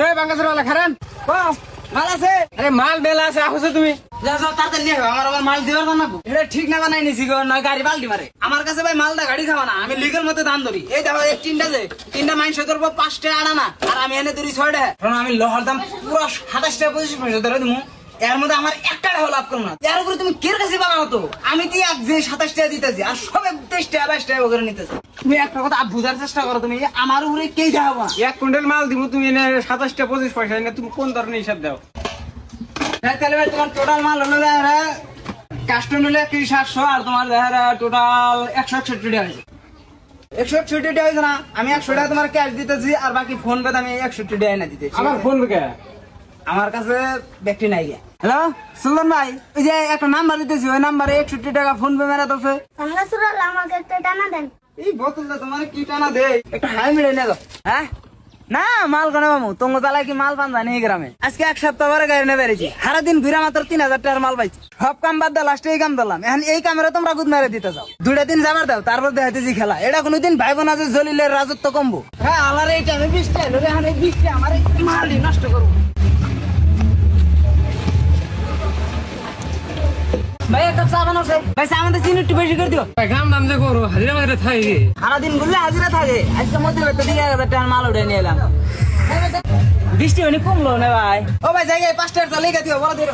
এই বাঙ্গাসরওয়ালা খারান মাল আছে? আরে মাল বেলা আছে আসছো তুমি যাও যাও তাড়াতাড়ি নিয়ে আবার মাল দেওয়ার জানাবো। এটা ঠিক না বানাই নিছি গো, না গাড়ি পাল্টি মারে। আমার কাছে ভাই মালটা গাড়ি খাওয়া না, আমি লিগেল মতে দাম ধরি। এই দেখো এই তিনটা মাইনস ধরবো 5 টাকা আনা না, আর আমি এনে ধরি 6 টাকা। কারণ আমি লোহার দাম পুরো 27 টাকা 25 পয়সা ধরে দিমু। এর মধ্যে আমার 1 টাকা লাভ করবো না। এর উপরে তুমি কের কাছে পাবা না তো? আমি তো এক যে 27 টাকা দিতেছি আর সবে 23 টাকা 22 টাকা করে নিতেছি। তুমি একটা কথা বুঝার চেষ্টা করো, তুমি আমার উপরে কে দেখাবো? 1 কুইন্টাল মাল দিব তুমি এনে 27 টা 25 পয়সা এনে তুমি কোন ধরনের হিসাব দাও? তাহলে ভাই তোমার টোটাল মাল হলো কাস্টম হলো 700 আর তোমার টোটাল 168 টাকা হয়েছে। 168 টাকা হয়েছে না? আমি 100 টাকা তোমার ক্যাশ দিতেছি আর বাকি ফোন পে আমি 61 টাকা এনে দিতেছি। আমার ফোন কে আমার কাছে ব্যক্তি নাই গে। হ্যালো সুলতান ভাই, ওই যে একটা নাম্বার দিতেছি, ওই নাম্বারে 61 টাকা ফোন পে মেরা তোছে। বাঙ্গাসরওয়ালা আমাকে একটা টানা দেন। এই বোতলটা তোমার কি টানা দে? একটা হাই মিলে নে দাও। হ্যাঁ না মাল কেন মামু, তোমার তালা কি মাল পান জানি এই গ্রামে? আজকে 1 সপ্তাহ পরে গাড়ি নিয়ে বেরিয়েছি, সারাদিন ঘুরে মাত্র 3000 টাকার মাল পাইছি। সব কাম বাদ দিয়ে লাস্টে এই কাম দিলাম। এখন এই কামেরা তোমরা গুদ মেরে দিতে যাও, 2টা দিন যাবার দাও, তারপর দেখাতেছি খেলা। এটা কোনোদিন ভাইব না যে জলিলের রাজত্ব কমবো। হ্যাঁ আমার এই টাইমে 20 টাকা হলো, এখন এই 20 টাকা আমার মালই নষ্ট করবো। ভাই এক কাপ চা বানাও ভাই, চা আমাদের চিনি একটু বেশি করে দিও। কাম দাম যে করো হাজিরা মাঝে থাকে সারাদিন ঘুরলে হাজিরা থাকে, আজকে মধ্যে দিকে 1000 টাকার মাল উঠে নিয়ে এলাম। বৃষ্টি মানে কমলো না ভাই। ও ভাই জায়গায় 5 টাকা চলে গেছে, বলো দিও।